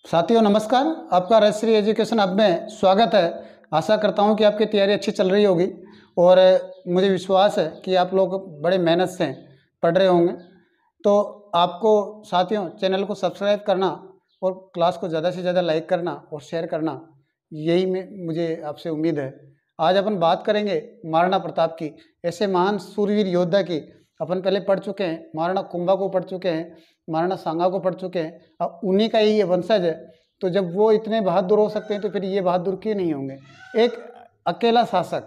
साथियों नमस्कार। आपका राजश्री एजुकेशन हब में स्वागत है। आशा करता हूं कि आपकी तैयारी अच्छी चल रही होगी और मुझे विश्वास है कि आप लोग बड़े मेहनत से पढ़ रहे होंगे। तो आपको साथियों चैनल को सब्सक्राइब करना और क्लास को ज़्यादा से ज़्यादा लाइक करना और शेयर करना, यही मुझे आपसे उम्मीद है। आज अपन बात करेंगे महाराणा प्रताप की, ऐसे महान सूरवीर योद्धा की। अपन पहले पढ़ चुके हैं, महाराणा कुंभा को पढ़ चुके हैं, महाराणा सांगा को पढ़ चुके हैं। अब उन्हीं का ही ये वंशज है, तो जब वो इतने बहादुर हो सकते हैं तो फिर ये बहादुर क्यों नहीं होंगे। एक अकेला शासक,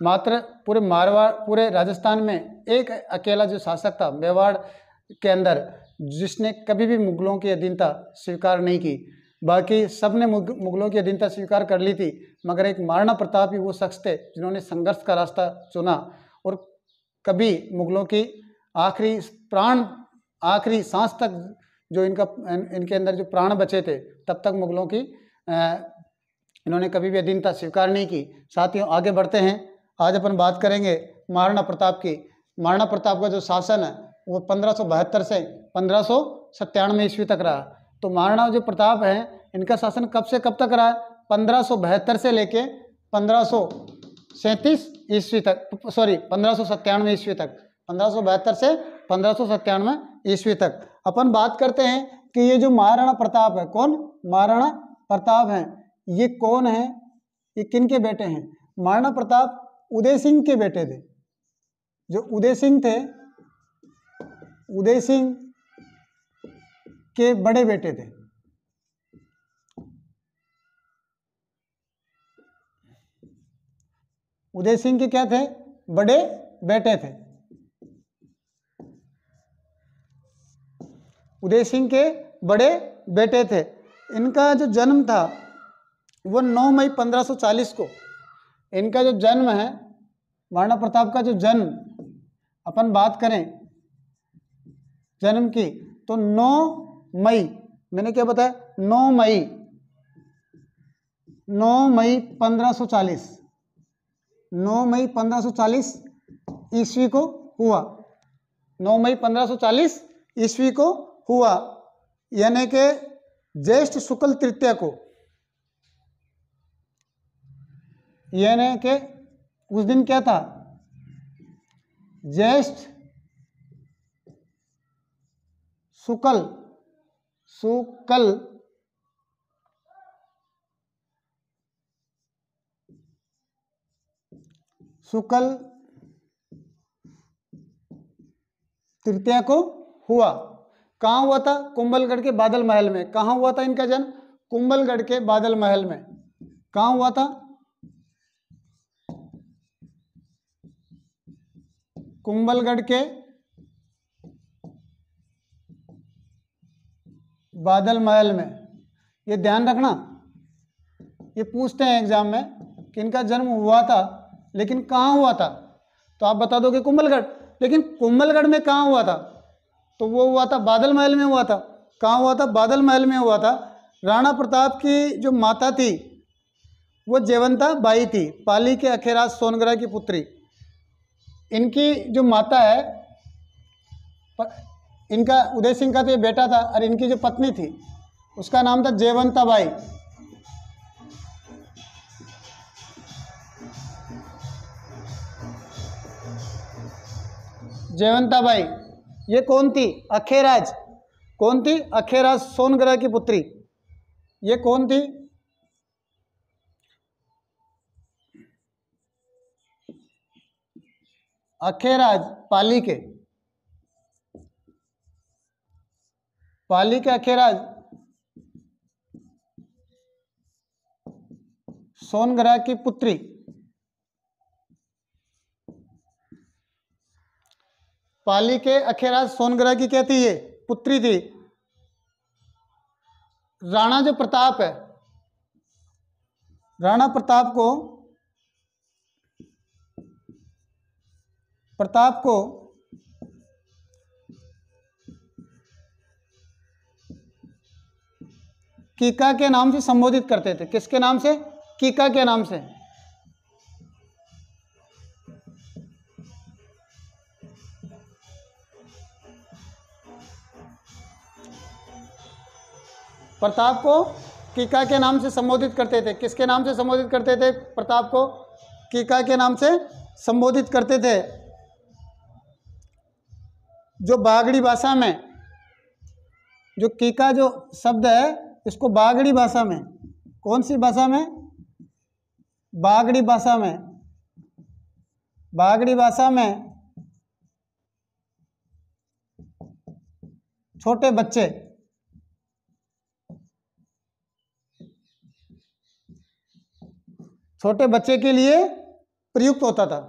मात्र पूरे मारवाड़, पूरे राजस्थान में एक अकेला जो शासक था मेवाड़ के अंदर, जिसने कभी भी मुगलों की अधीनता स्वीकार नहीं की। बाकी सब ने मुगलों की अधीनता स्वीकार कर ली थी, मगर एक महाराणा प्रताप ही वो शख्स थे जिन्होंने संघर्ष का रास्ता चुना और कभी मुगलों की आखिरी सांस तक जो इनके अंदर जो प्राण बचे थे तब तक मुगलों की इन्होंने कभी भी अधीनता स्वीकार नहीं की। साथियों आगे बढ़ते हैं। आज अपन बात करेंगे महाराणा प्रताप की। महाराणा प्रताप का जो शासन है वो 1572 से 1597 ईस्वी तक रहा। तो महाराणा जो प्रताप हैं इनका शासन कब से कब तक रहा है? 1572 से लेके 1537 ईस्वी तक, 1597 ईस्वी तक। 1572 से 1597 ईस्वी तक। अपन बात करते हैं कि ये जो महाराणा प्रताप है, कौन महाराणा प्रताप हैं, ये कौन है, ये किन के बेटे हैं? महाराणा प्रताप उदय सिंह के बेटे थे। जो उदय सिंह थे, उदय सिंह के बड़े बेटे थे। उदय सिंह के क्या थे? बड़े बेटे थे। उदय सिंह के बड़े बेटे थे। इनका जो जन्म था वो 9 मई 1540 को, इनका जो जन्म है, महाराणा प्रताप का जो जन्म, अपन बात करें जन्म की तो 9 मई, मैंने क्या बताया? 9 मई 1540, 9 मई 1540 ईस्वी को हुआ। 9 मई 1540 ईस्वी को हुआ, यानी कि ज्येष्ठ शुक्ल तृतीया को, यानी कि उस दिन क्या था? ज्येष्ठ शुक्ल तृतीया को हुआ। कहाँ हुआ था? कुंभलगढ़ के बादल महल में। कहाँ हुआ था इनका जन्म? कुंभलगढ़ के बादल महल में। कहाँ हुआ था? कुंभलगढ़ के बादल महल में। ये ध्यान रखना, ये पूछते हैं एग्जाम में कि इनका जन्म हुआ था, लेकिन कहाँ हुआ था? तो आप बता दोगे कुंभलगढ़, लेकिन कुंभलगढ़ में कहाँ हुआ था? तो वो हुआ था बादल महल में हुआ था। कहाँ हुआ था? बादल महल में हुआ था। राणा प्रताप की जो माता थी वो जयवंता बाई थी, पाली के अखेराज सोनगरा की पुत्री। इनकी जो माता है, इनका उदय सिंह का तो ये बेटा था, और इनकी जो पत्नी थी उसका नाम था जयवंता बाई। जयवंता बाई ये कौन थी? अखेराज। कौन थी? अखेराज सोनगरा की पुत्री। ये कौन थी? अखेराज पाली के अखेराज सोनगरा की पुत्री। पाली के अखेराज सोनगरा की क्या थी? ये पुत्री थी। राणा जो प्रताप है, राणा प्रताप को कीका के नाम से संबोधित करते थे। किसके नाम से? कीका के नाम से। प्रताप को कीका के नाम से संबोधित करते थे। किसके नाम से संबोधित करते थे? प्रताप को कीका के नाम से संबोधित करते थे। जो बागड़ी भाषा में जो कीका जो शब्द है, इसको बागड़ी भाषा में, कौन सी भाषा में? बागड़ी भाषा में, बागड़ी भाषा में छोटे बच्चे, छोटे बच्चे के लिए प्रयुक्त होता था।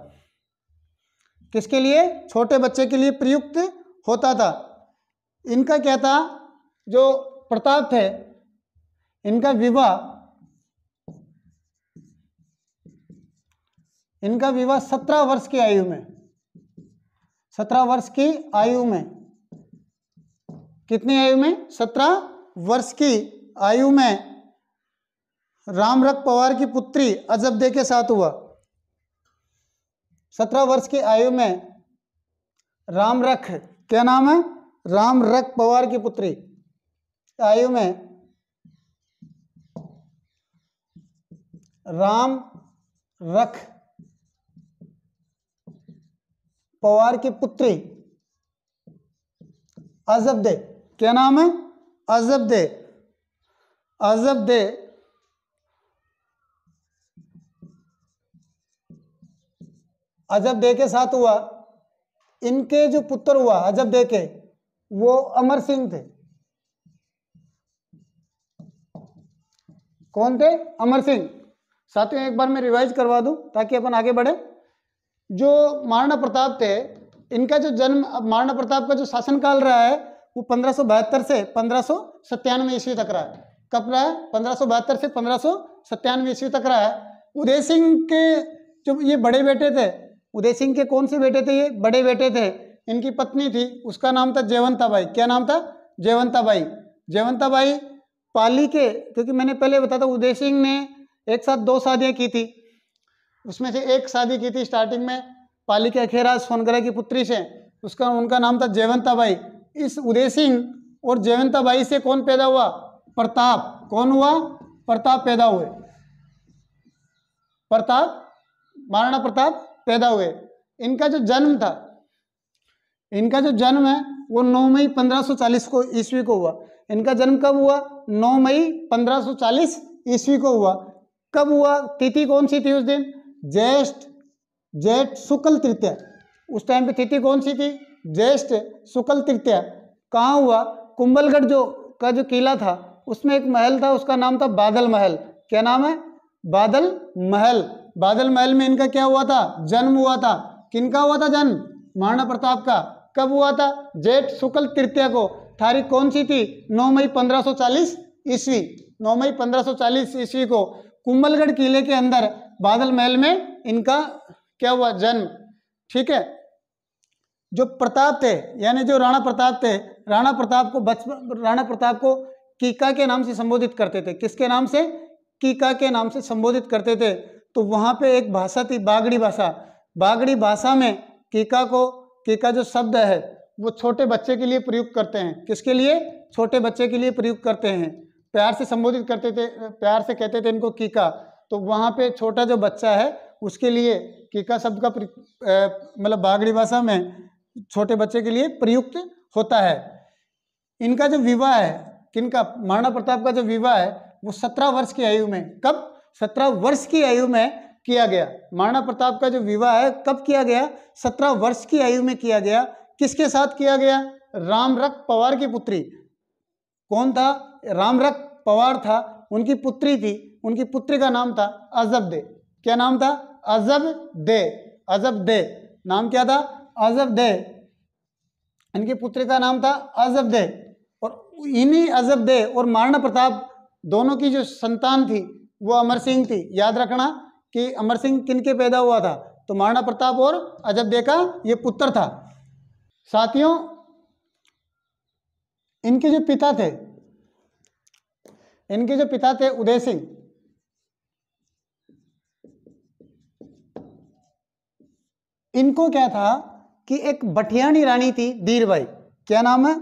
किसके लिए? छोटे बच्चे के लिए प्रयुक्त होता था। इनका क्या था? जो प्रताप थे, इनका विवाह 17 वर्ष की आयु में, 17 वर्ष की आयु में, कितनी आयु में? 17 वर्ष की आयु में रामरख पवार की पुत्री अजबदे के साथ हुआ। 17 वर्ष की आयु में रामरख, क्या नाम है? रामरख पवार की पुत्री आयु में रामरख पवार की पुत्री अजबदे, क्या नाम है? अजबदे, अजबदे अजबदे के साथ हुआ। इनके जो पुत्र हुआ अजबदे के, वो अमर सिंह थे। कौन थे? अमर सिंह। साथियों एक बार मैं रिवाइज करवा दूं ताकि अपन आगे बढ़े। जो महाराणा प्रताप थे, इनका जो जन्म, महाराणा प्रताप का जो शासनकाल रहा है वो 1572 से 1597 ईस्वी तक रहा है। कब रहा है? 1572 से 1597 ईस्वी तक रहा है। उदय सिंह के जो ये बड़े बेटे थे, उदय सिंह के कौन से बेटे थे? ये बड़े बेटे थे। इनकी पत्नी थी, उसका नाम था जयवंताबाई। क्या नाम था? जयवंताबाई। जयवंताबाई पाली के, क्योंकि मैंने पहले बताया था उदय सिंह ने एक साथ 2 शादियां की थी, उसमें से एक शादी की थी स्टार्टिंग में पाली के अखेराज सोनगरा की पुत्री से, उनका नाम था जयवंताबाई। इस उदय सिंह और जयवंताबाई से कौन पैदा हुआ? प्रताप। कौन हुआ? प्रताप पैदा हुए। प्रताप, महाराणा प्रताप पैदा हुए। इनका जो जन्म था, इनका जो जन्म है वो 9 मई 1540 को ईस्वी को हुआ। इनका जन्म कब हुआ? 9 मई 1540 ईस्वी को हुआ। कब हुआ? तिथि कौन सी थी उस दिन? जेठ शुक्ल तृतीया। उस टाइम पे तिथि कौन सी थी? ज्येष्ठ शुक्ल तृतीया। कहाँ हुआ? कुंभलगढ़ का जो किला था उसमें एक महल था, उसका नाम था बादल महल। क्या नाम है? बादल महल। बादल महल में इनका क्या हुआ था? जन्म हुआ था। किनका हुआ था जन्म? महाराणा प्रताप का। कब हुआ था? जेठ शुक्ल तृतीया को। तारीख कौन सी थी? 9 मई 1540 ईस्वी। 9 मई 1540 ईस्वी को कुंभलगढ़ किले के अंदर बादल महल में इनका क्या हुआ? जन्म। ठीक है। जो प्रताप थे, यानी जो राणा प्रताप थे, राणा प्रताप को कीका के नाम से संबोधित करते थे। किसके नाम से? कीका के नाम से संबोधित करते थे। तो वहाँ पे एक भाषा थी बागड़ी भाषा। बागड़ी भाषा में कीका जो शब्द है वो छोटे बच्चे के लिए प्रयुक्त करते हैं। किसके लिए? छोटे बच्चे के लिए प्रयुक्त करते हैं। प्यार से संबोधित करते थे, प्यार से कहते थे इनको कीका। तो वहाँ पे छोटा जो बच्चा है उसके लिए कीका शब्द का मतलब बागड़ी भाषा में छोटे बच्चे के लिए प्रयुक्त होता है। इनका जो विवाह है, किनका? महाराणा प्रताप का जो विवाह है वो 17 वर्ष की आयु में, कब? 17 वर्ष की आयु में किया गया। महाराणा प्रताप का जो विवाह है कब किया गया? 17 वर्ष की आयु में किया गया। किसके साथ किया गया? रामरख पवार की पुत्री। कौन था? रामरख पवार था, उनकी पुत्री थी। उनकी पुत्री का नाम था अजबदे। क्या नाम था? अजबदे। अजबदे नाम क्या था? अजबदे। इनकी पुत्री का नाम था अजबदे। और इन्हीं अजबदे और महाराणा प्रताप दोनों की जो संतान थी वो अमर सिंह थी। याद रखना कि अमर सिंह किनके पैदा हुआ था? तो महाराणा प्रताप और अजबदे का ये पुत्र था। साथियों इनके जो पिता थे उदय सिंह, इनको क्या था कि एक बठियानी रानी थी, धीरबाई। क्या नाम है?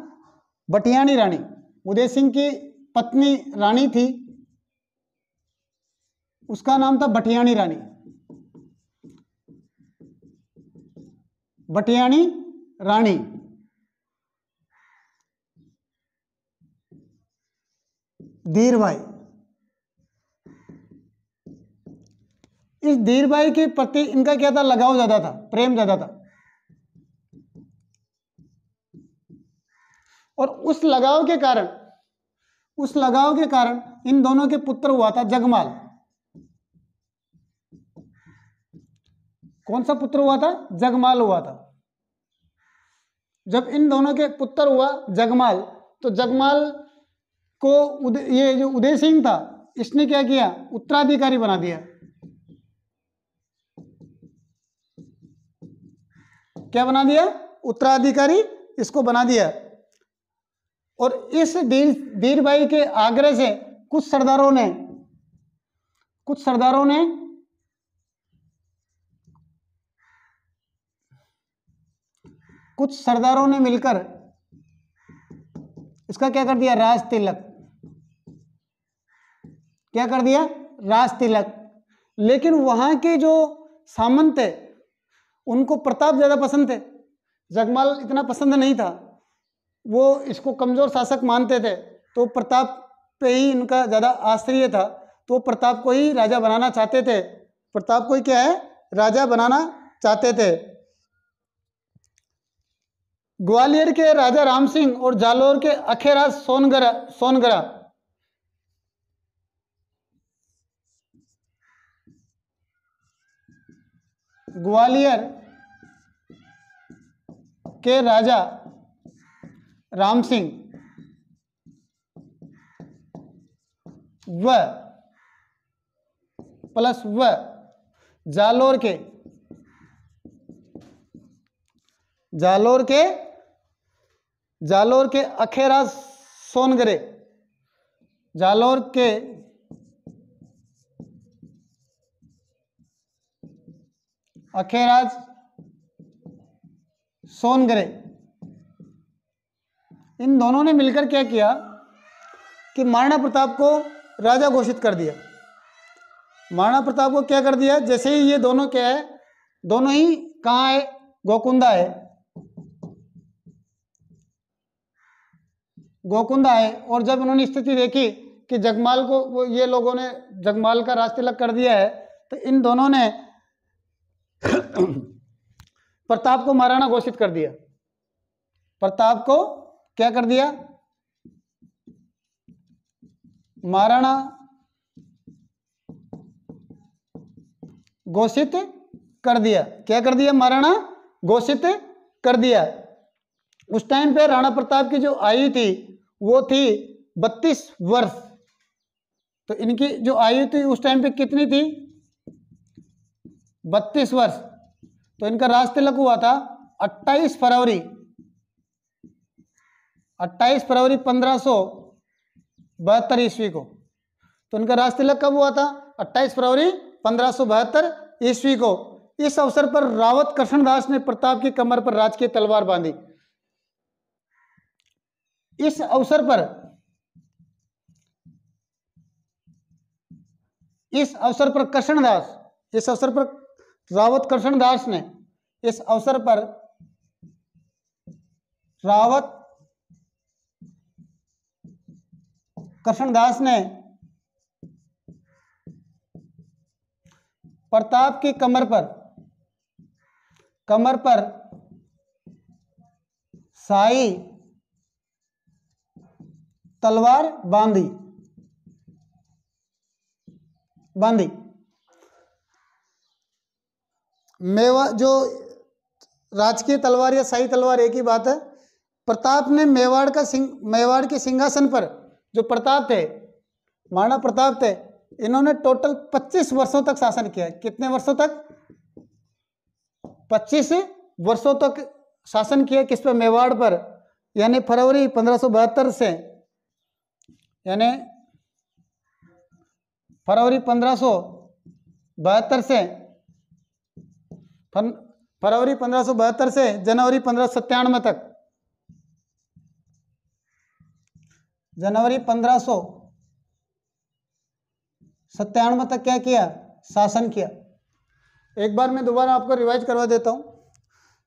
बठियानी रानी। उदय सिंह की पत्नी रानी थी, उसका नाम था भटियाणी रानी। भटियाणी रानी। धीरबाई, इस धीरबाई के प्रति इनका क्या था, लगाव ज्यादा था, प्रेम ज्यादा था। और उस लगाव के कारण इन दोनों के पुत्र हुआ था जगमाल। कौन सा पुत्र हुआ था? जगमाल हुआ था। जब इन दोनों के पुत्र हुआ जगमाल, तो जगमाल को ये जो उदय सिंह था, इसने क्या किया, उत्तराधिकारी बना दिया। क्या बना दिया? उत्तराधिकारी इसको बना दिया। और इस धीरबाई के आग्रह से कुछ सरदारों ने मिलकर इसका क्या कर दिया, राज तिलक। क्या कर दिया? राज तिलक। लेकिन वहां के जो सामंत थे उनको प्रताप ज्यादा पसंद थे, जगमाल इतना पसंद नहीं था। वो इसको कमजोर शासक मानते थे, तो प्रताप पे ही इनका ज्यादा आश्रय था, तो प्रताप को ही राजा बनाना चाहते थे। प्रताप को ही क्या है, राजा बनाना चाहते थे। ग्वालियर के राजा राम सिंह और जालोर के अखेराज सोनगरा ग्वालियर के राजा राम सिंह व प्लस व जालोर के अखेराज सोनगरे, जालोर के अखेराज सोनगरे, इन दोनों ने मिलकर क्या किया कि महाराणा प्रताप को राजा घोषित कर दिया। महाराणा प्रताप को क्या कर दिया, जैसे ही ये दोनों क्या है, दोनों ही कहाँ है, गोकुंदा है। और जब उन्होंने स्थिति देखी कि जगमाल को ये लोगों ने जगमाल का राज तिलक कर दिया है, तो इन दोनों ने प्रताप को महाराणा घोषित कर दिया। प्रताप को क्या कर दिया, महाराणा घोषित कर दिया। क्या कर दिया, महाराणा घोषित कर दिया। उस टाइम पे राणा प्रताप की जो आयु थी वो थी 32 वर्ष। तो इनकी जो आयु थी उस टाइम पे कितनी थी, 32 वर्ष। तो इनका राज तिलक हुआ था 28 फरवरी 1572 ईस्वी को। तो इनका राज तिलक कब हुआ था, 28 फरवरी 1572 ईस्वी को। इस अवसर पर रावत कृष्णदास ने प्रताप की कमर पर राजकीय तलवार बांधी। इस अवसर पर रावत कृष्णदास ने प्रताप की कमर पर शाही तलवार बांधी। जो राजकीय तलवार या शाही तलवार एक ही बात है। प्रताप ने मेवाड़ के सिंहासन पर जो प्रताप थे, महाराणा प्रताप थे, इन्होंने टोटल 25 वर्षों तक शासन किया। कितने वर्षों तक? 25 वर्षों तक शासन किया। किस पर? मेवाड़ पर। यानी फरवरी 1572 से, यानी फरवरी 1572 से जनवरी 1597 तक। जनवरी 1597 तक क्या किया, शासन किया। एक बार मैं दोबारा आपको रिवाइज करवा देता हूँ।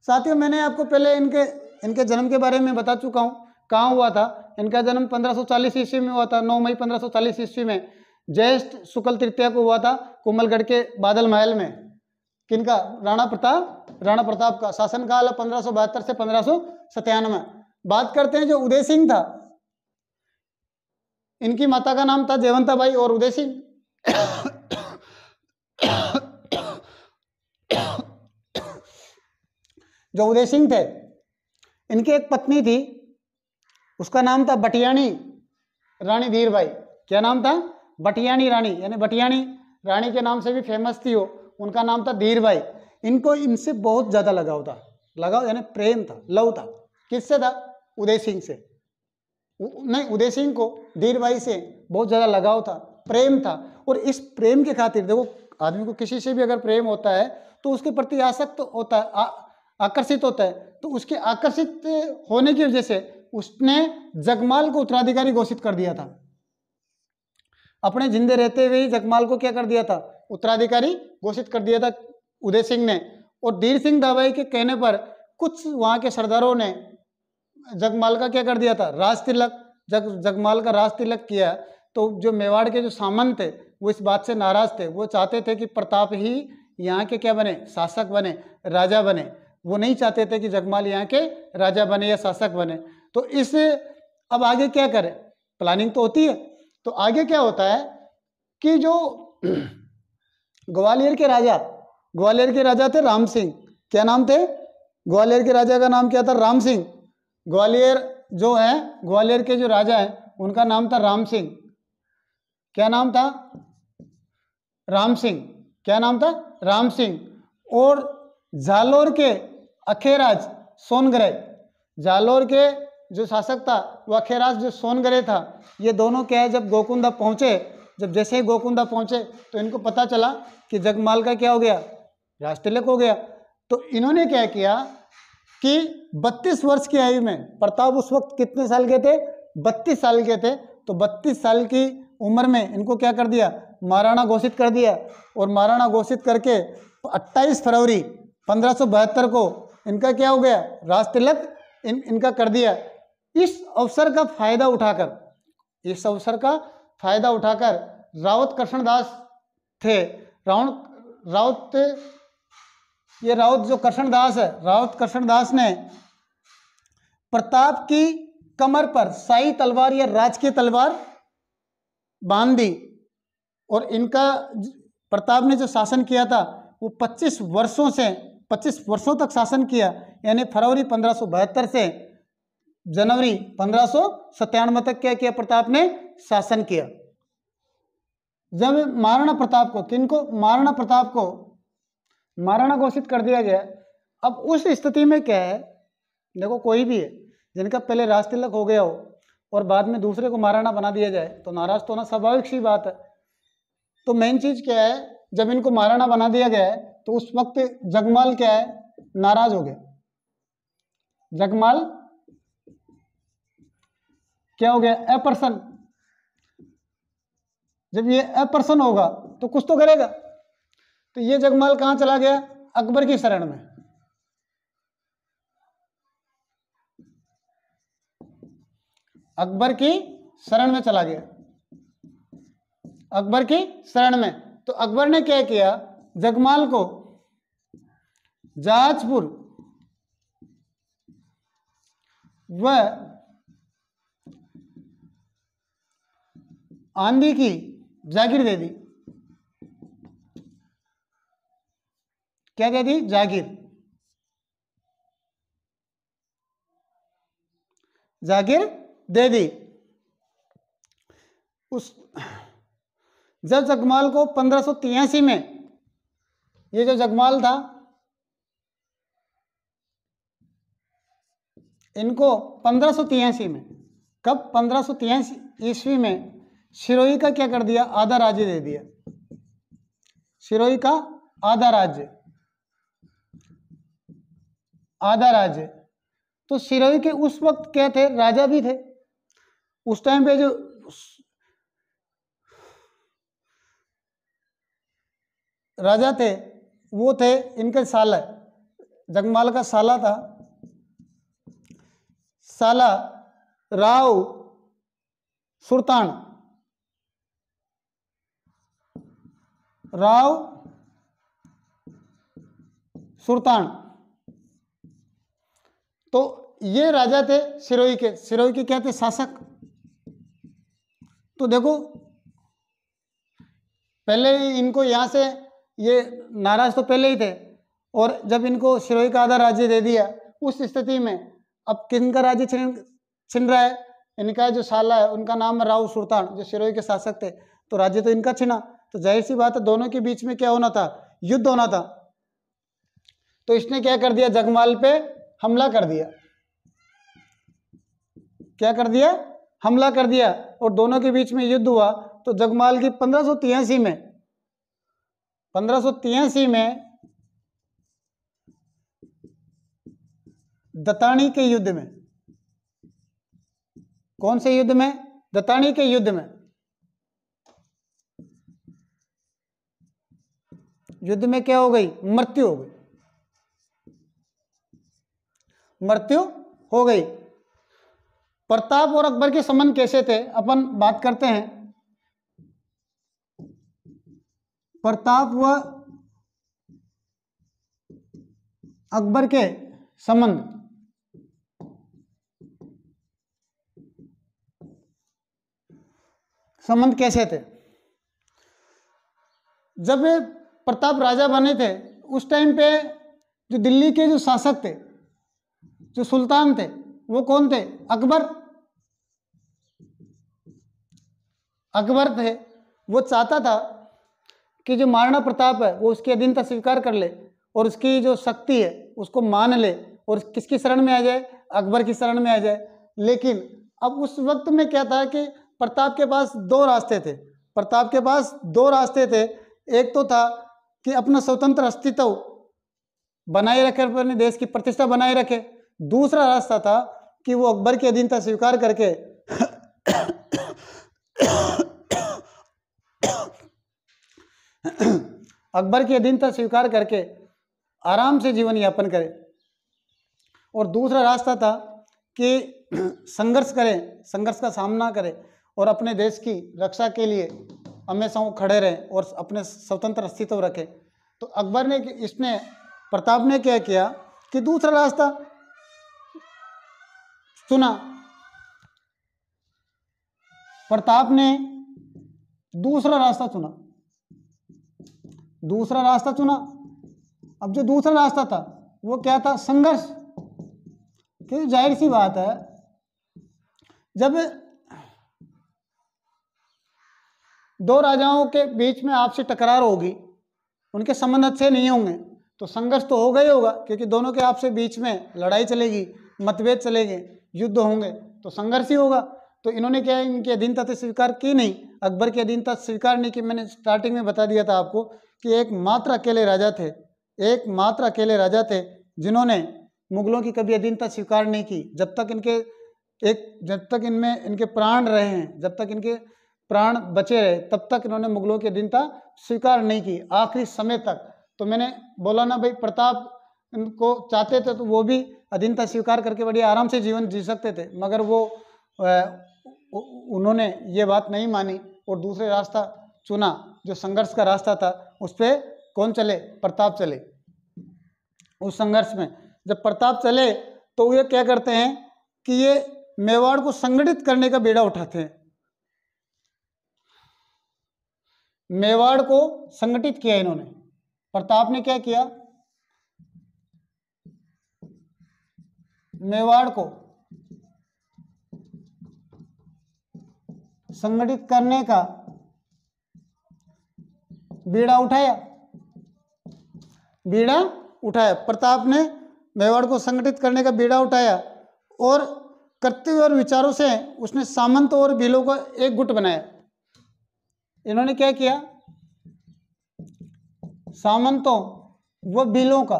साथियों, मैंने आपको पहले इनके जन्म के बारे में बता चुका हूँ। कहाँ हुआ था इनका जन्म? 1540 ईस्वी में हुआ था। 9 मई 1540 ईस्वी में ज्येष्ठ शुक्ल तृतीया को हुआ था, कोमलगढ़ के बादल महल में। किनका? राणा प्रताप का। शासनकाल 1572 से 1597। बात करते हैं जो उदय सिंह था, इनकी माता का नाम था जयवंताबाई और उदय सिंह। जो उदय सिंह थे, इनकी एक पत्नी थी, उसका नाम था बटियाणी रानी धीरबाई। क्या नाम था? बटियाणी रानी, यानी बटियाणी रानी के नाम से भी फेमस थी वो। उनका नाम था धीरबाई। इनको इनसे बहुत ज़्यादा लगाव था, लगाव यानी प्रेम था, लव था। किससे था? उदय सिंह से। नहीं, उदय सिंह को धीरबाई से बहुत ज़्यादा लगाव था, प्रेम था। और इस प्रेम के खातिर, देखो आदमी को किसी से भी अगर प्रेम होता है तो उसके प्रति आसक्त होता है, आकर्षित होता है। तो उसके आकर्षित होने की वजह से उसने जगमाल को उत्तराधिकारी घोषित कर दिया था। अपने जिंदे रहते हुए ही जगमाल को क्या कर दिया था? उत्तराधिकारी घोषित कर दिया था उदय सिंह ने। और धीर सिंह दाभाई के कहने पर कुछ वहां के सरदारों ने जगमाल का क्या कर दिया था? राज तिलक। जगमाल का राज तिलक किया तो जो मेवाड़ के जो सामंत थे वो इस बात से नाराज थे। वो चाहते थे कि प्रताप ही यहाँ के क्या बने? शासक बने, राजा बने। वो नहीं चाहते थे कि जगमाल यहाँ के राजा बने या शासक बने। तो इस अब आगे क्या करें? प्लानिंग तो होती है। तो आगे क्या होता है कि जो ग्वालियर के राजा थे राम सिंह। क्या नाम थे? ग्वालियर के राजा का नाम क्या था? राम सिंह। ग्वालियर जो है, ग्वालियर के जो राजा हैं उनका नाम था राम सिंह। क्या नाम था? राम सिंह। क्या नाम था? राम सिंह। और जालोर के अखेराज सोनगरे, जालोर के जो शासक था वो अखेराज जो सोनगरे था। ये दोनों क्या है, जब गोकुंदा पहुंचे, जैसे ही गोकुंदा पहुंचे तो इनको पता चला कि जगमाल का क्या हो गया? राज तिलक हो गया। तो इन्होंने क्या किया कि 32 वर्ष की आयु में, प्रताप उस वक्त कितने साल के थे? 32 साल के थे। तो 32 साल की उम्र में इनको क्या कर दिया? महाराणा घोषित कर दिया। और महाराणा घोषित करके 28 फरवरी 1572 को इनका क्या हो गया? राज तिलक इनका कर दिया। इस अवसर का फायदा उठाकर राउत कृष्णदास थे। राउत जो कृष्णदास है, राउत कृष्णदास ने प्रताप की कमर पर शाही तलवार या राजकीय तलवार बांध दी। और इनका प्रताप ने जो शासन किया था वो 25 वर्षों तक शासन किया। यानी फरवरी 1572 से जनवरी 1597 तक क्या किया? प्रताप ने शासन किया। जब महाराणा प्रताप को, किनको? महाराणा प्रताप को महाराणा घोषित कर दिया गया। अब उस स्थिति में क्या है, देखो कोई भी है जिनका पहले राज तिलक हो गया हो और बाद में दूसरे को महाराणा बना दिया जाए तो नाराज तो होना स्वाभाविक सी बात है। तो मेन चीज क्या है, जब इनको महाराणा बना दिया गया है तो उस वक्त जगमाल क्या है? नाराज हो गया। जगमाल क्या हो गया? अप्रसन्न। जब ये अप्रसन्न होगा तो कुछ तो करेगा। तो ये जगमाल कहां चला गया? अकबर की शरण में। अकबर की शरण में चला गया। अकबर की शरण में। तो अकबर ने क्या किया? जगमाल को जाजपुर व आंधी की जागीर दे दी। क्या दे दी? जागीर। जागीर दे दी। जब जगमाल को 1583 में, ये जो जगमाल था इनको 1583 में, कब? 1583 ईस्वी में सिरोही का क्या कर दिया? आधा राज्य दे दिया। सिरोही का आधा राज्य। तो सिरोही के उस वक्त क्या थे? राजा भी थे। उस टाइम पे जो राजा थे वो थे इनके साला, जगमाल का साला था, साला राव सुल्तान, राव सुल्तान। तो ये राजा थे सिरोही के। सिरोही के क्या थे? शासक। तो देखो पहले ही इनको यहाँ से ये नाराज तो पहले ही थे, और जब इनको सिरोही का आधा राज्य दे दिया, उस स्थिति में अब किनका राज्य छिन रहा है? इनका जो साला है उनका नाम है राव सुल्तान, जो सिरोही के शासक थे, तो राज्य तो इनका छिना। तो जाहिर सी बात है दोनों के बीच में क्या होना था? युद्ध होना था। तो इसने क्या कर दिया? जगमाल पे हमला कर दिया। क्या कर दिया? हमला कर दिया, और दोनों के बीच में युद्ध हुआ। तो जगमाल की 1583 में दतानी के युद्ध में, कौन से युद्ध में? दतानी के युद्ध में। युद्ध में क्या हो गई? मृत्यु हो गई, मृत्यु हो गई। प्रताप और अकबर के संबंध कैसे थे अपन बात करते हैं। प्रताप व अकबर के संबंध कैसे थे? जब प्रताप राजा बने थे उस टाइम पे जो दिल्ली के जो शासक थे, जो सुल्तान थे, वो कौन थे? अकबर। अकबर थे। वो चाहता था कि जो महाराणा प्रताप है वो उसकी अधीनता स्वीकार कर ले और उसकी जो शक्ति है उसको मान ले, और किसकी शरण में आ जाए? अकबर की शरण में आ जाए। लेकिन अब उस वक्त में क्या था कि प्रताप के पास दो रास्ते थे। प्रताप के पास दो रास्ते थे। एक तो था कि अपना स्वतंत्र अस्तित्व बनाए रखे, अपने देश की प्रतिष्ठा बनाए रखे। दूसरा रास्ता था कि वो अकबर की अधीनता स्वीकार करके अकबर की अधीनता स्वीकार करके आराम से जीवन यापन करे। और दूसरा रास्ता था कि संघर्ष करें, संघर्ष का सामना करें और अपने देश की रक्षा के लिए हमेशा वो खड़े रहें और अपने स्वतंत्र अस्तित्व रखें। तो अकबर ने, इसने, प्रताप ने क्या किया कि दूसरा रास्ता चुना। प्रताप ने दूसरा रास्ता चुना। दूसरा रास्ता चुना। अब जो दूसरा रास्ता था वो क्या था? संघर्ष। क्योंकि जाहिर सी बात है जब दो राजाओं के बीच में आपसी टकरार होगी, उनके संबंध अच्छे नहीं होंगे, तो संघर्ष तो होगा ही होगा, क्योंकि दोनों के आपसे बीच में लड़ाई चलेगी, मतभेद चलेंगे, युद्ध होंगे, तो संघर्ष ही होगा। तो इन्होंने क्या, इनकी अधीनता तो स्वीकार की नहीं, अकबर की अधीनता स्वीकार नहीं की। मैंने स्टार्टिंग में बता दिया था आपको कि एकमात्र अकेले राजा थे, एकमात्र अकेले राजा थे जिन्होंने मुगलों की कभी अधीनता स्वीकार नहीं की। जब तक इनमें इनके प्राण रहे हैं, जब तक इनके प्राण बचे रहे, तब तक इन्होंने मुगलों की अधीनता स्वीकार नहीं की, आखिरी समय तक। तो मैंने बोला ना भाई, प्रताप इनको चाहते थे तो वो भी अधीनता स्वीकार करके बड़ी आराम से जीवन जी सकते थे, मगर वो उन्होंने ये बात नहीं मानी और दूसरे रास्ता चुना जो संघर्ष का रास्ता था। उस पर कौन चले? प्रताप चले। उस संघर्ष में जब प्रताप चले तो ये क्या करते हैं कि ये मेवाड़ को संगठित करने का बीड़ा उठाते हैं। मेवाड़ को संगठित किया इन्होंने। प्रताप ने क्या किया? मेवाड़ को संगठित करने का बीड़ा उठाया। बीड़ा उठाया प्रताप ने, मेवाड़ को संगठित करने का बीड़ा उठाया, और कर्तव्य और विचारों से उसने सामंत और भीलों का एक गुट बनाया। इन्होंने क्या किया? सामंतों व भीलों का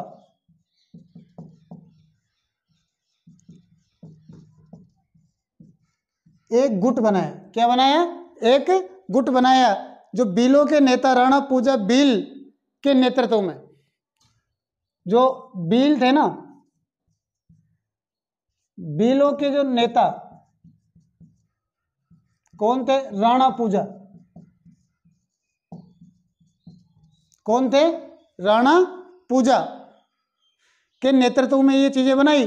एक गुट बनाया। क्या बनाया? एक गुट बनाया, जो भीलों के नेता राणा पूजा भील के नेतृत्व में, जो भील थे ना, भीलों के जो नेता कौन थे? राणा पूजा। कौन थे? राणा पूजा के नेतृत्व में ये चीजें बनाई।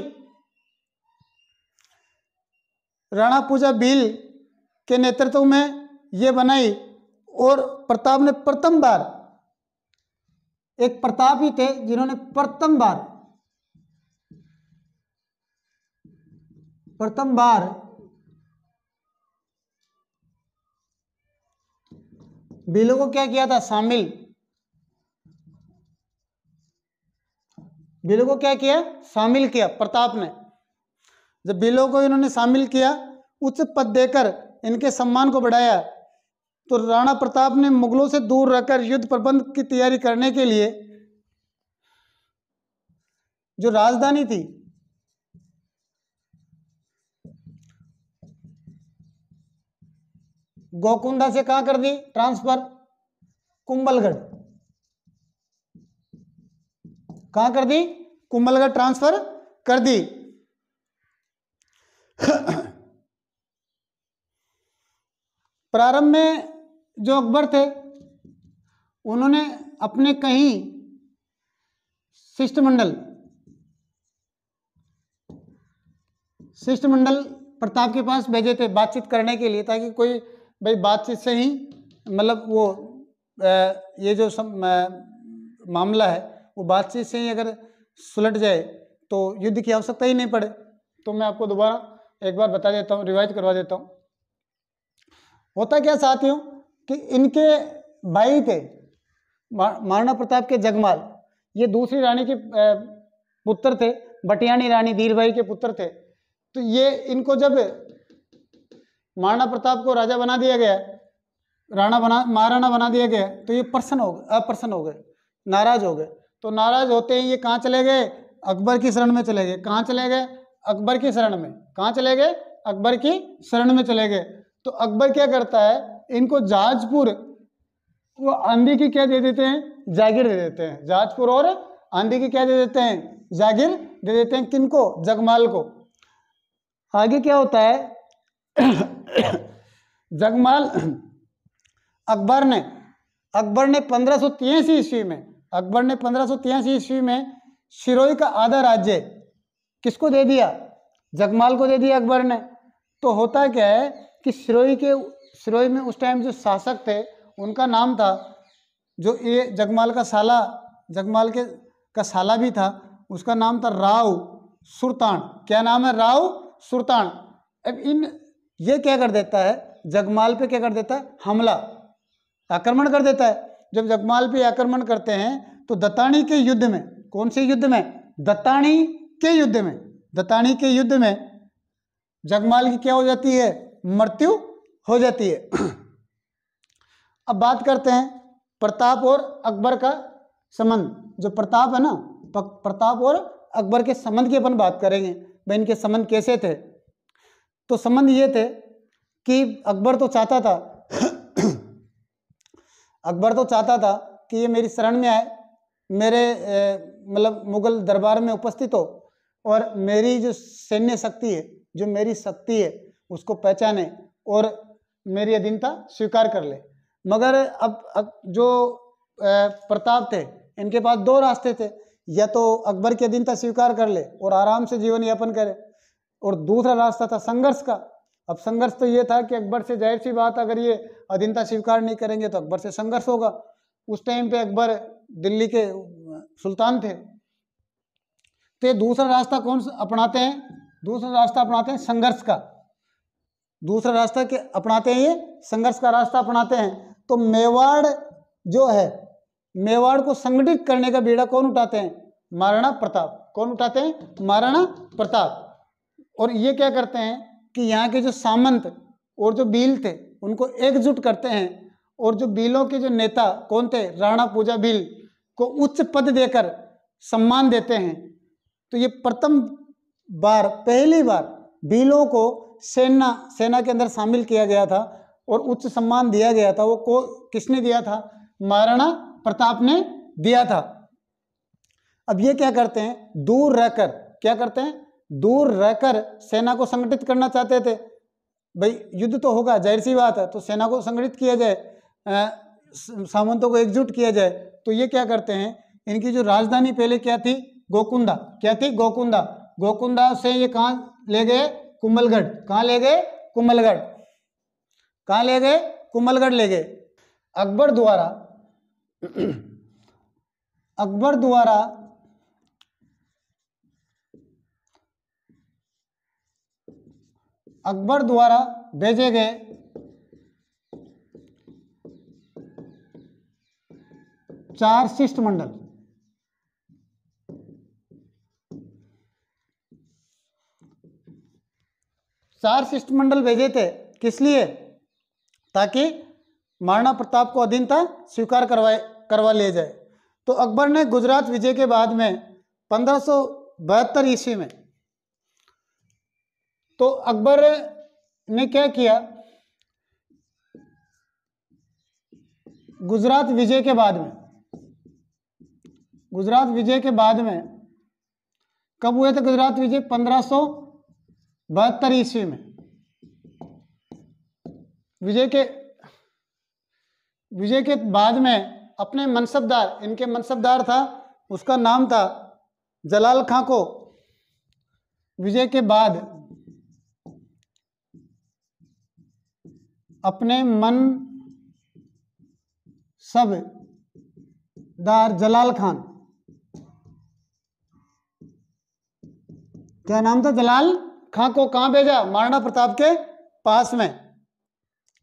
राणा पूजा भील के नेतृत्व में ये बनाई। और प्रताप ने प्रथम बार, एक प्रताप ही थे जिन्होंने प्रथम बार भीलों को क्या किया था? शामिल। भीलों को क्या किया? शामिल किया प्रताप ने। जब भीलों को इन्होंने शामिल किया, उच्च पद देकर इनके सम्मान को बढ़ाया, तो राणा प्रताप ने मुगलों से दूर रहकर युद्ध प्रबंध की तैयारी करने के लिए जो राजधानी थी, गोकुंडा से कहां कर दी? ट्रांसफर? कुंभलगढ़। कहां कर दी? कुंभलगढ़ ट्रांसफर कर दी। प्रारंभ में जो अकबर थे, उन्होंने अपने कहीं शिष्टमंडल प्रताप के पास भेजे थे बातचीत करने के लिए, ताकि कोई भाई बातचीत से ही मतलब वो ये जो मामला है वो बातचीत से ही अगर सुलझ जाए तो युद्ध की आवश्यकता ही नहीं पड़े। तो मैं आपको दोबारा एक बार बता देता हूँ, रिवाइज करवा देता हूँ। होता क्या साथियों कि इनके भाई थे महाराणा प्रताप के जगमाल, ये दूसरी रानी के पुत्र थे, बटियानी रानी धीरबाई के पुत्र थे। तो ये इनको जब महाराणा प्रताप को राजा बना दिया गया, महाराणा बना दिया गया, तो ये अप्रसन्न हो गए, नाराज हो गए। तो नाराज होते ही ये कहाँ चले गए? अकबर की शरण में चले गए। कहाँ चले गए? अकबर की शरण में। कहाँ चले गए? अकबर की शरण में चले गए। तो अकबर क्या करता है? इनको जाजपुर, वो आंधी की क्या दे देते हैं? जागीर दे देते हैं। जाजपुर और आंधी की क्या दे देते हैं? जागीर दे देते हैं। किनको? जगमाल को। आगे क्या होता है? जगमाल अकबर ने 1583 ईस्वी में सिरोही का आधा राज्य किसको दे दिया? जगमाल को दे दिया अकबर ने। तो होता क्या है कि सिरोही में उस टाइम जो शासक थे, उनका नाम था, जो ये जगमाल का साला भी था, उसका नाम था राव सुल्तान। क्या नाम है? राव सुल्तान। अब ये क्या कर देता है? जगमाल पे क्या कर देता है? हमला, आक्रमण कर देता है। जब जगमाल पे आक्रमण करते हैं तो दत्तानी के युद्ध में, कौन से युद्ध में? दत्तानी के युद्ध में जगमाल की क्या हो जाती है? मृत्यु हो जाती है। अब बात करते हैं प्रताप और अकबर का संबंध। जो प्रताप है ना, प्रताप और अकबर के संबंध की अपन बात करेंगे। भाई इनके संबंध कैसे थे? तो संबंध ये थे कि अकबर तो चाहता था कि ये मेरी शरण में आए, मेरे मतलब मुगल दरबार में उपस्थित हो, और मेरी जो सैन्य शक्ति है, जो मेरी शक्ति है, उसको पहचाने और मेरी अधीनता स्वीकार कर ले। मगर अब जो प्रताप थे, इनके पास दो रास्ते थे। या तो अकबर की अधीनता स्वीकार कर ले और आराम से जीवन यापन करे, और दूसरा रास्ता था संघर्ष का। अब संघर्ष तो ये था कि अकबर से, जाहिर सी बात, अगर ये अधीनता स्वीकार नहीं करेंगे तो अकबर से संघर्ष होगा। उस टाइम पे अकबर दिल्ली के सुल्तान थे। तो दूसरा रास्ता कौन सा अपनाते हैं? दूसरा रास्ता अपनाते हैं संघर्ष का। दूसरा रास्ता के अपनाते हैं, ये संघर्ष का रास्ता अपनाते हैं। तो मेवाड़ जो है, मेवाड़ को संगठित करने का बीड़ा कौन उठाते हैं? महाराणा प्रताप। कौन उठाते हैं? महाराणा प्रताप। और ये क्या करते हैं कि यहाँ के जो सामंत और जो भील थे, उनको एकजुट करते हैं, और जो भीलों के जो नेता कौन थे? राणा पूजा भील को उच्च पद देकर सम्मान देते हैं। तो ये पहली बार भीलों को सेना के अंदर शामिल किया गया था और उच्च सम्मान दिया गया था, वो किसने दिया था? महाराणा प्रताप ने दिया था। अब ये क्या करते हैं, दूर रहकर क्या करते हैं, दूर रहकर सेना को संगठित करना चाहते थे। भाई युद्ध तो होगा, जाहिर सी बात है, तो सेना को संगठित किया जाए, सामंतों को एकजुट किया जाए। तो ये क्या करते हैं, इनकी जो राजधानी पहले क्या थी, गोकुंदा, क्या थी, गोकुंदा। गोकुंदा से ये कहाँ ले गए, कुंभलगढ़। कहाँ ले गए, कुंभलगढ़। कहाँ ले गए, कुंभलगढ़ ले गए। अकबर द्वारा भेजे गए 4 शिष्टमंडल, 4 शिष्टमंडल भेजे थे, किस लिए? ताकि महाराणा प्रताप को अधीनता स्वीकार करवा लिया जाए। तो अकबर ने गुजरात विजय के बाद में 1572 ईस्वी में, तो अकबर ने क्या किया, गुजरात विजय के बाद में कब हुए थे गुजरात विजय? 1572 ईस्वी में। विजय के बाद में अपने मनसबदार, इनके मनसबदार था, उसका नाम था जलाल खां को विजय के बाद अपने मनसबदार जलाल खान, क्या नाम था, जलाल खां को कहां भेजा? महाराणा प्रताप के पास में।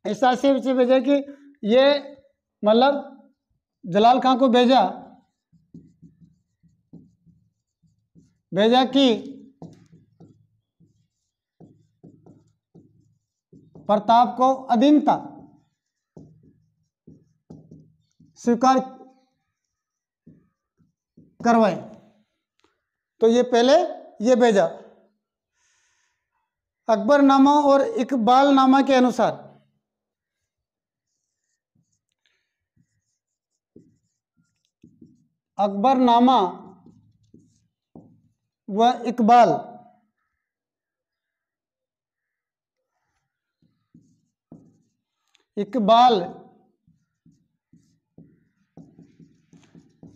इस आशय से भेजा कि ये मतलब जलाल खां को भेजा कि प्रताप को अधीनता स्वीकार करवाए। तो ये पहले ये भेजा। अकबरनामा और इकबालनामा के अनुसार अकबरनामा व इकबाल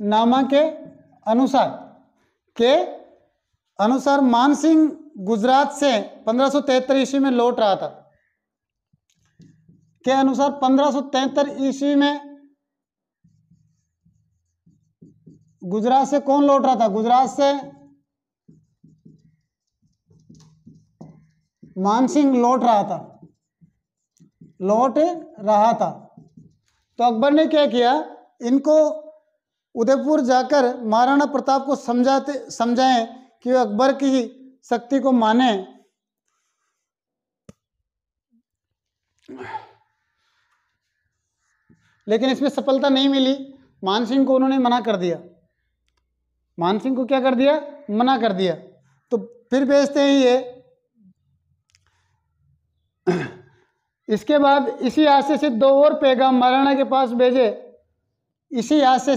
नामा के अनुसार मानसिंह गुजरात से 1573 ईस्वी में लौट रहा था। के अनुसार 1573 ईस्वी में गुजरात से कौन लौट रहा था? गुजरात से मानसिंह लौट रहा था। तो अकबर ने क्या किया, इनको उदयपुर जाकर महाराणा प्रताप को समझाएं कि वे अकबर की शक्ति को माने। लेकिन इसमें सफलता नहीं मिली। मानसिंह को उन्होंने मना कर दिया। मानसिंह को क्या कर दिया? मना कर दिया। तो फिर भेजते हैं ये। इसके बाद इसी आशय से 2 और पैगाम महाराणा के पास भेजे। इसी आशय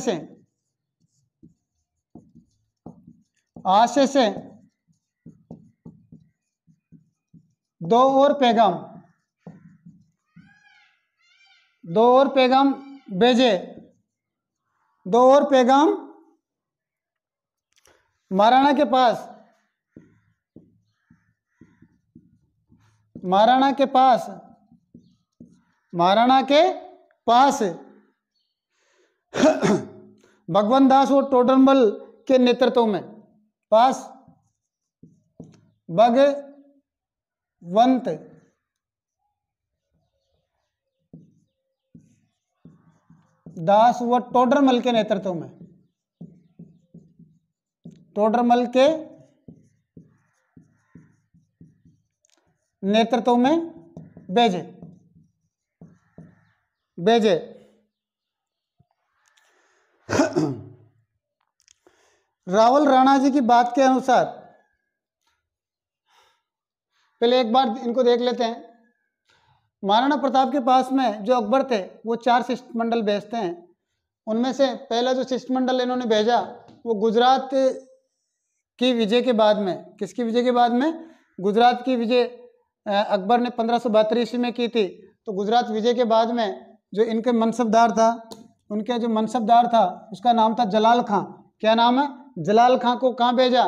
से 2 और पैगाम भेजे। 2 और पैगाम महाराणा के पास भगवंत दास और टोडरमल के नेतृत्व में, भगवंत दास व टोडरमल के नेतृत्व में भेजे। रावल राणा जी की बात के अनुसार पहले एक बार इनको देख लेते हैं। महाराणा प्रताप के पास में जो अकबर थे वो 4 शिष्टमंडल भेजते हैं। उनमें से पहला जो शिष्टमंडल इन्होंने भेजा वो गुजरात की विजय के बाद में, किसकी विजय के बाद में? गुजरात की विजय अकबर ने 1572 ईस्वी में की थी। तो गुजरात विजय के बाद में जो इनके मनसबदार था, उनका जो मनसबदार था उसका नाम था जलाल खां। क्या नाम है? जलाल खां को कहाँ भेजा?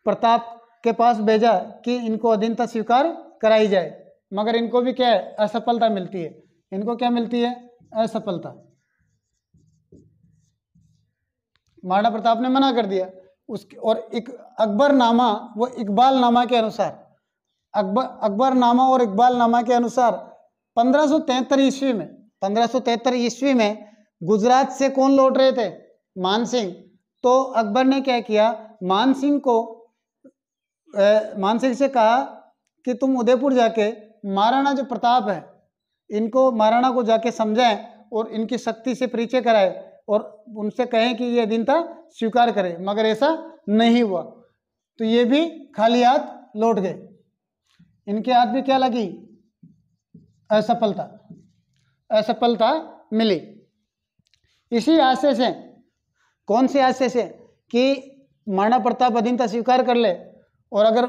प्रताप के पास भेजा कि इनको अधीनता स्वीकार कराई जाए, मगर इनको भी क्या है? असफलता मिलती है। इनको क्या मिलती है? असफलता। महाराणा प्रताप ने मना कर दिया उसके। और एक अकबरनामा वो इकबालनामा के अनुसार, अकबरनामा और इकबालनामा के अनुसार 1573 ईस्वी में गुजरात से कौन लौट रहे थे? मान सिंह। तो अकबर ने क्या किया? मान सिंह से कहा कि तुम उदयपुर जाके महाराणा जो प्रताप है इनको, महाराणा को जाके समझाएं और इनकी शक्ति से परिचय कराए और उनसे कहें कि ये अधीनता स्वीकार करें, मगर ऐसा नहीं हुआ। तो ये भी खाली हाथ लौट गए। इनके हाथ भी क्या लगी? असफलता मिली। इसी आशय से, कौन से आशय से? कि महाराणा प्रताप अधीनता स्वीकार कर ले, और अगर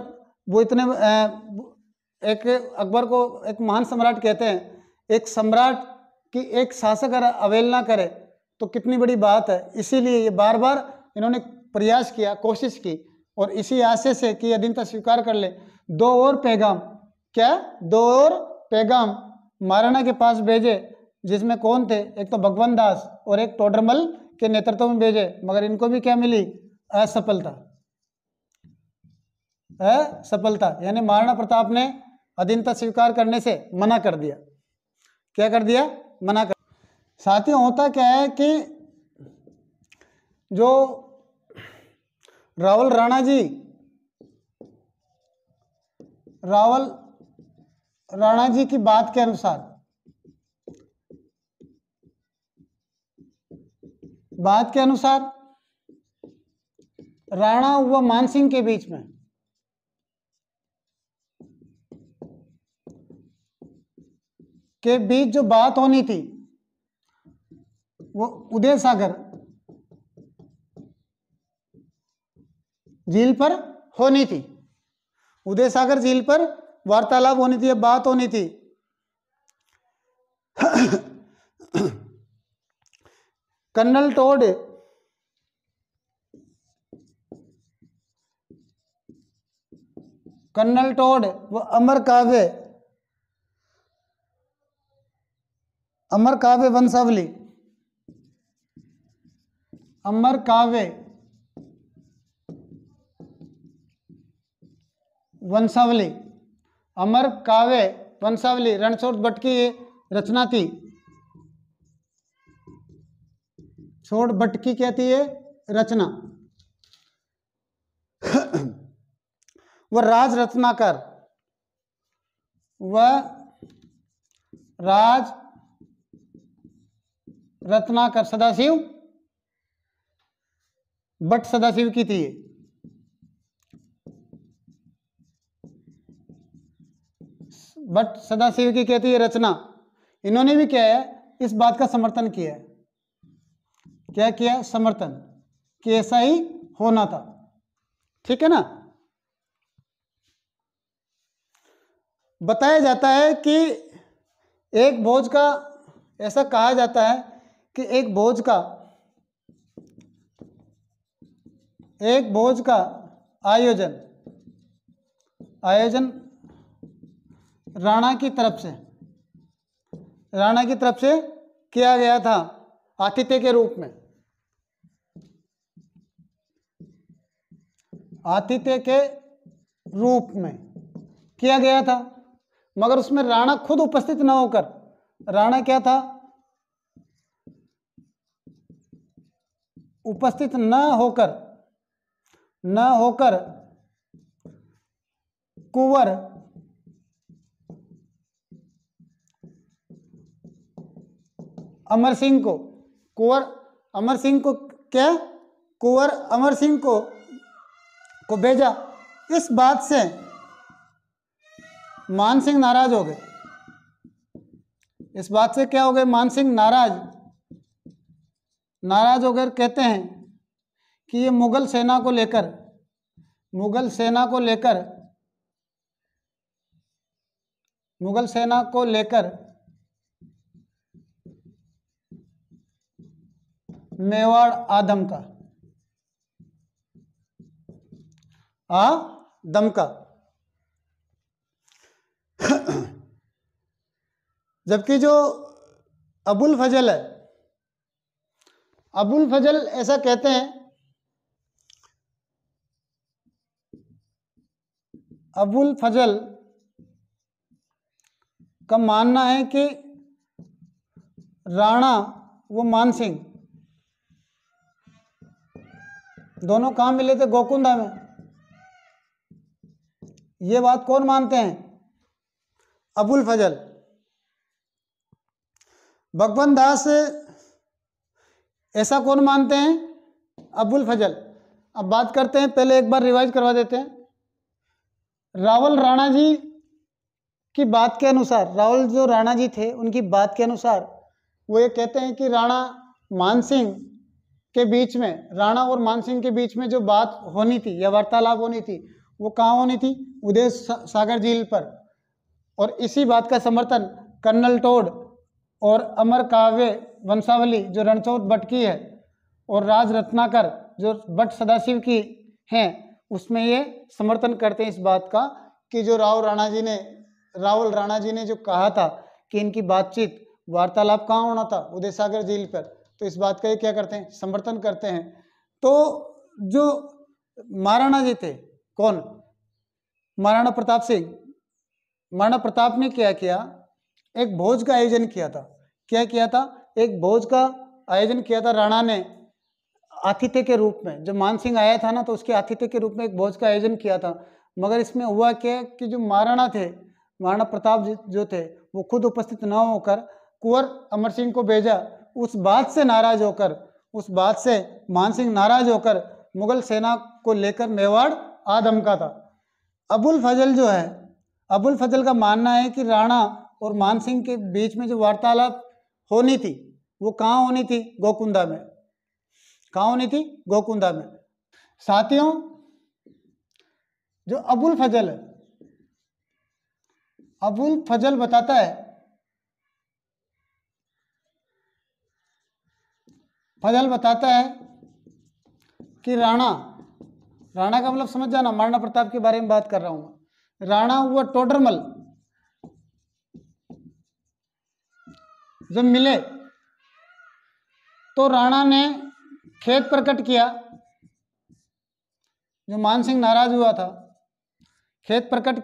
वो इतने एक अकबर को एक महान सम्राट कहते हैं, एक सम्राट की एक शासक अगर अवहेलना करे तो कितनी बड़ी बात है। इसीलिए ये बार बार इन्होंने प्रयास किया, कोशिश की, और इसी आशय से कि अधीनता स्वीकार कर ले। 2 और पैगाम, क्या? 2 और पैगाम महाराणा के पास भेजे, जिसमें कौन थे? एक तो भगवंत दास और एक टोडरमल के नेतृत्व में भेजे, मगर इनको भी क्या मिली? असफलता। यानी महाराणा प्रताप ने अधीनता स्वीकार करने से मना कर दिया। क्या कर दिया? मना कर। साथियों, होता क्या है कि जो रावल राणा जी की बात के अनुसार, राणा व मानसिंह के बीच में जो बात होनी थी वो उदय सागर झील पर होनी थी। उदय सागर झील पर वार्तालाप होनी थी, बात होनी थी। कर्नल टोड वो अमर काव्य वंशावली, अमर काव्य वंशावली रणछोड़ भट्ट की रचना थी। छोड़ भट्ट की क्या थी ये रचना? वह राज रत्नाकर सदाशिव भट्ट सदाशिव की थी। भट्ट सदाशिव की कहती है रचना। इन्होंने भी क्या है? इस बात का समर्थन किया है। क्या किया? समर्थन कि ऐसा ही होना था। ठीक है ना? बताया जाता है कि एक भोज का, ऐसा कहा जाता है कि एक भोज का आयोजन राणा की तरफ से किया गया था, आतिथ्य के रूप में। किया गया था, मगर उसमें राणा खुद उपस्थित न होकर, राणा क्या था? उपस्थित न होकर कुंवर अमर सिंह को भेजा। इस बात से मान सिंह नाराज हो गए। इस बात से क्या हो गए? मान सिंह नाराज होकर कहते हैं कि ये मुगल सेना को लेकर मेवाड़ आदमका। जबकि जो अबुल फजल है, अबुल फजल ऐसा कहते हैं, अबुल फजल का मानना है कि राणा व मान सिंह दोनों कहाँ मिले थे? गोकुंदा में। ये बात कौन मानते हैं? अबुल फजल। भगवंत दास ऐसा कौन मानते हैं? अबुल फजल। अब बात करते हैं, पहले एक बार रिवाइज करवा देते हैं। रावल राणा जी की बात के अनुसार, रावल जो राणा जी थे उनकी बात के अनुसार वो ये कहते हैं कि राणा मानसिंह के बीच में, राणा और मानसिंह के बीच में जो बात होनी थी या वार्तालाप होनी थी वो कहाँ होनी थी? उदय सागर झील पर। और इसी बात का समर्थन कर्नल टोड और अमर काव्य वंशावली जो रणछोड़ भट्ट की है और राज रत्नाकर जो भट्ट सदाशिव की हैं उसमें ये समर्थन करते हैं इस बात का कि जो रावल राणा जी ने जो कहा था कि इनकी बातचीत वार्तालाप कहाँ होना था? उदय सागर झील पर। तो इस बात का ये क्या करते हैं? समर्थन करते हैं। तो जो महाराणा जी थे, कौन? महाराणा प्रताप सिंह। महाराणा प्रताप ने क्या किया? एक भोज का आयोजन किया था। क्या किया था? एक भोज का आयोजन किया था राणा ने आतिथ्य के रूप में। जब मान सिंह आया था ना तो उसके आतिथ्य के रूप में एक भोज का आयोजन किया था। मगर इसमें हुआ क्या कि जो महाराणा थे, महाराणा प्रताप जो थे वो खुद उपस्थित न होकर कुंवर अमर सिंह को भेजा। उस बात से मान सिंह नाराज होकर मुगल सेना को लेकर मेवाड़ आ धमका था। अबुल फजल जो है, अबुल फजल का मानना है कि राणा और मान सिंह के बीच में जो वार्तालाप होनी थी वो कहाँ होनी थी? गोकुंदा में। कहाँ होनी थी? गोकुंदा में। साथियों, जो अबुल फजल है, अबुल फजल बताता है, कि राणा का मतलब समझ जाना, महाराणा प्रताप के बारे में बात कर रहा हूं। राणा हुआ टोडरमल जब मिले तो राणा ने खेद प्रकट किया, जो मान सिंह नाराज हुआ था, खेद प्रकट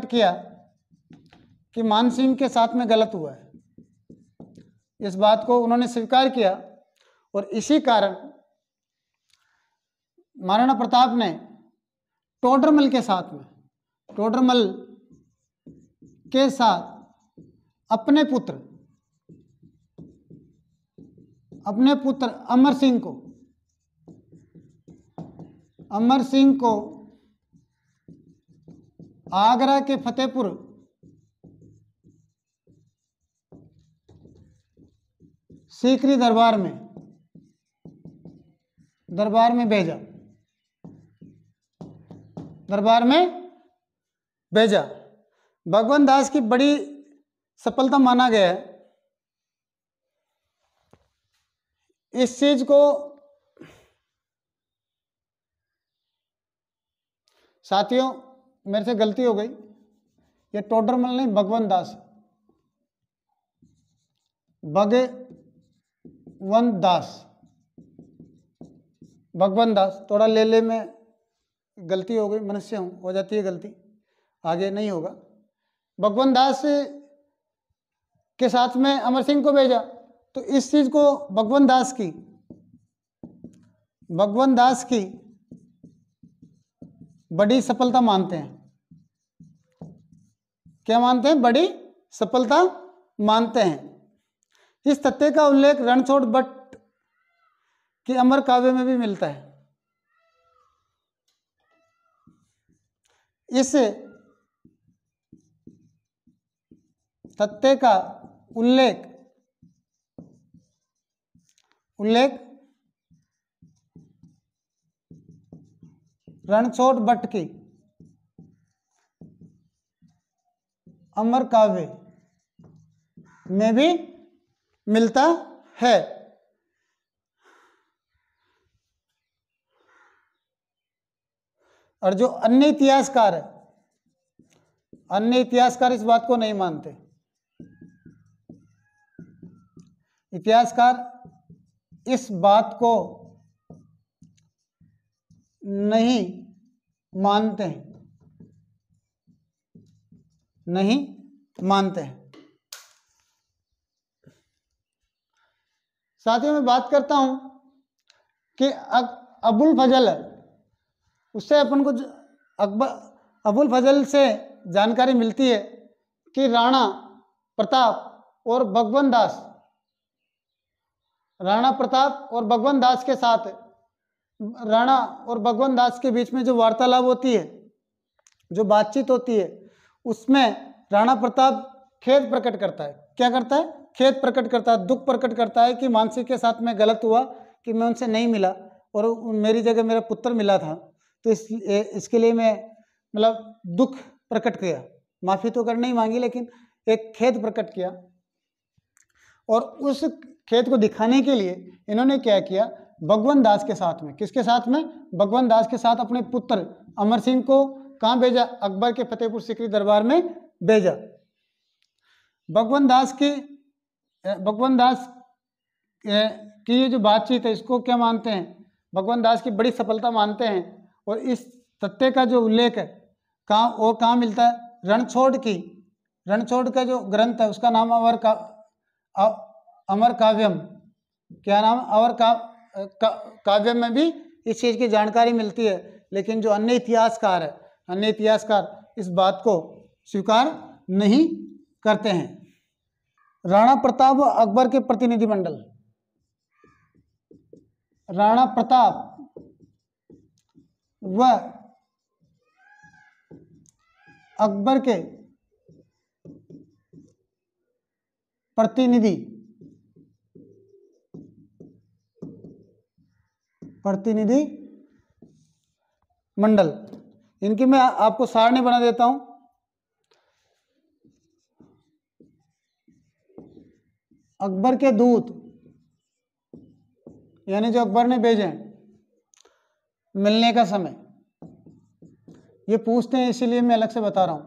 किया कि मान सिंह के साथ में गलत हुआ है। इस बात को उन्होंने स्वीकार किया और इसी कारण महाराणा प्रताप ने टोडरमल के साथ अपने पुत्र अमर सिंह को आगरा के फतेहपुर सीकरी दरबार में भेजा। भगवंत दास की बड़ी सफलता माना गया है। इस चीज को साथियों मेरे से गलती हो गई, ये टोडरमल नहीं, भगवंत दास, भगवंत दास। थोड़ा ले में गलती हो गई, मनुष्य हूँ, हो जाती है गलती, आगे नहीं होगा। भगवंत दास के साथ में अमर सिंह को भेजा। तो इस चीज को भगवंत दास की बड़ी सफलता मानते हैं। क्या मानते हैं? बड़ी सफलता मानते हैं। इस तथ्य का उल्लेख रणछोड़ भट्ट के अमर काव्य में भी मिलता है। इस तथ्य का उल्लेख रणछोड़ भट्ट की अमर काव्य में भी मिलता है। और जो अन्य इतिहासकार है, अन्य इतिहासकार इस बात को नहीं मानते। इतिहासकार इस बात को नहीं मानते हैं, नहीं मानते हैं। साथियों मैं बात करता हूं कि अबुल फजल है, उससे अपन को अबुल फजल से जानकारी मिलती है कि राणा प्रताप और भगवंत दास, राणा प्रताप और भगवंत दास के साथ, राणा और भगवंत दास के बीच में जो वार्तालाप होती है, जो बातचीत होती है, उसमें राणा प्रताप खेद प्रकट करता है। क्या करता है? खेद प्रकट करता है, दुख प्रकट करता है कि मानसी के साथ में गलत हुआ कि मैं उनसे नहीं मिला और मेरी जगह मेरा पुत्र मिला था, तो इसके लिए मैं मतलब दुख प्रकट किया। माफ़ी तो कर नहीं मांगी लेकिन एक खेद प्रकट किया। और उस खेद को दिखाने के लिए इन्होंने क्या किया, भगवंत दास के साथ में, किसके साथ में? भगवंत दास के साथ अपने पुत्र अमर सिंह को कहाँ भेजा? अकबर के फतेहपुर सीकरी दरबार में भेजा। भगवंत दास की ये जो बातचीत है इसको क्या मानते हैं? भगवंत दास की बड़ी सफलता मानते हैं। और इस तथ्य का जो उल्लेख है कहाँ मिलता है? रणछोड़ का जो ग्रंथ है उसका नाम अमर काव्यम, क्या नाम? अमर काव्यम में भी इस चीज़ की जानकारी मिलती है। लेकिन जो अन्य इतिहासकार है, अन्य इतिहासकार इस बात को स्वीकार नहीं करते हैं। राणा प्रताप व अकबर के प्रतिनिधिमंडल, राणा प्रताप व अकबर के प्रतिनिधि मंडल, इनकी मैं आपको सारणी बना देता हूं। अकबर के दूत यानी जो अकबर ने भेजे मिलने का समय, ये पूछते हैं, इसीलिए मैं अलग से बता रहा हूं।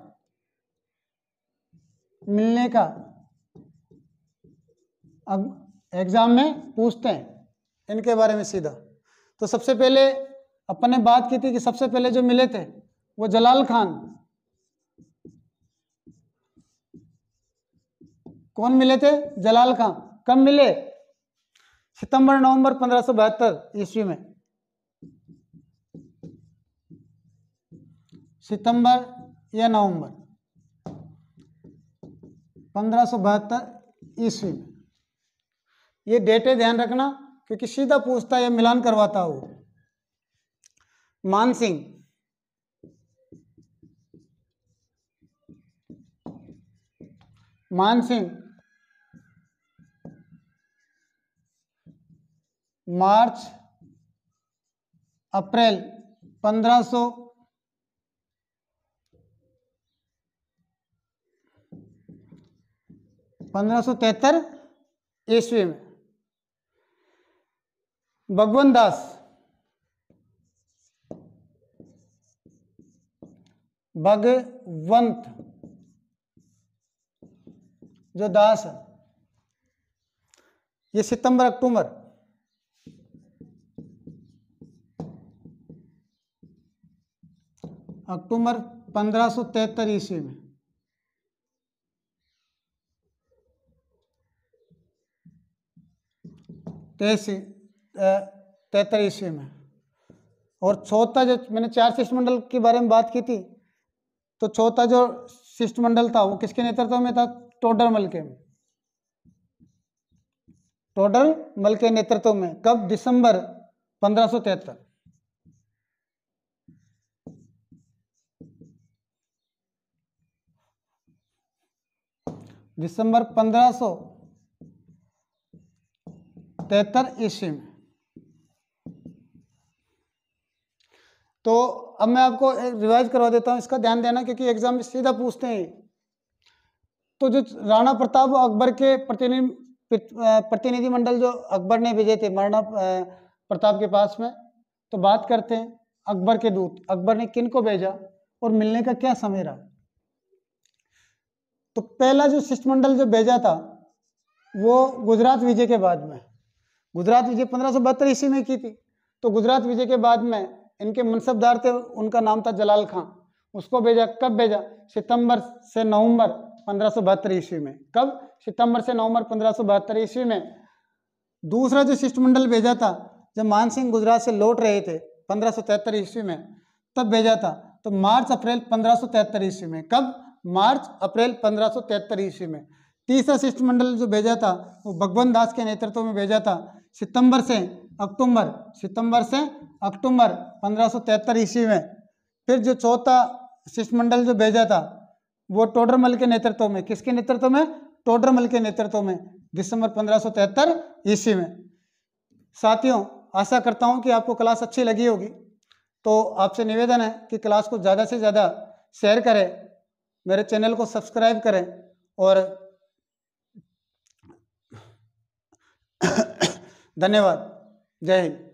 मिलने का अब एग्जाम में पूछते हैं इनके बारे में सीधा। तो सबसे पहले अपन ने बात की थी कि सबसे पहले जो मिले थे वो जलाल खान। कौन मिले थे? जलाल खान। कब मिले? सितंबर नवंबर 1572 ईस्वी में। सितंबर या नवंबर 1572 ईस्वी में। ये डेटे ध्यान रखना क्योंकि सीधा पूछता है या मिलान करवाता हो। मानसिंह, मार्च अप्रैल 1573 ईस्वी में। भगवंत दास, भगवंत जो दास है ये सितंबर अक्टूबर 1573 ईस्वी में। तिहत्तर ईस्वी में। और चौथा जो मैंने 4 शिष्टमंडल के बारे में बात की थी, तो चौथा जो शिष्टमंडल था वो किसके नेतृत्व में था? टोडरमल के नेतृत्व में। कब? दिसंबर 1573। दिसंबर 1573 ईस्वी में। तो अब मैं आपको रिवाइज करवा देता हूँ, इसका ध्यान देना क्योंकि एग्जाम में सीधा पूछते हैं। तो जो राणा प्रताप व अकबर के प्रतिनिधि मंडल जो अकबर ने भेजे थे महाराणा प्रताप के पास में, तो बात करते हैं अकबर के दूत, अकबर ने किन को भेजा और मिलने का क्या समय रहा। तो पहला जो शिष्टमंडल जो भेजा था वो गुजरात विजय के बाद में, गुजरात विजय 1572 ईस्वी में की थी। तो गुजरात विजय के बाद में इनके मनसबदार थे, उनका नाम था जलाल खां, उसको भेजा। कब भेजा? सितंबर से नवंबर 1572 ईस्वी में। कब? सितंबर से नवंबर 1572 ईस्वी में। दूसरा जो शिष्टमंडल भेजा था जब मान सिंह गुजरात से लौट रहे थे 1573 ईस्वी में, तब भेजा था। तो मार्च अप्रैल 1573 ईस्वी में। कब? मार्च अप्रैल 1573 ईस्वी में। तीसरा शिष्टमंडल जो भेजा था वो भगवंत दास के नेतृत्व में भेजा था सितंबर से अक्टूबर 1573 ईस्वी में। फिर जो चौथा शिष्टमंडल जो भेजा था वो टोडरमल के नेतृत्व में। किसके नेतृत्व में? टोडरमल के नेतृत्व में, दिसंबर 1573 ईस्वी में। साथियों, आशा करता हूं कि आपको क्लास अच्छी लगी होगी। तो आपसे निवेदन है कि क्लास को ज़्यादा से ज़्यादा शेयर करें, मेरे चैनल को सब्सक्राइब करें और धन्यवाद। जय हिंद।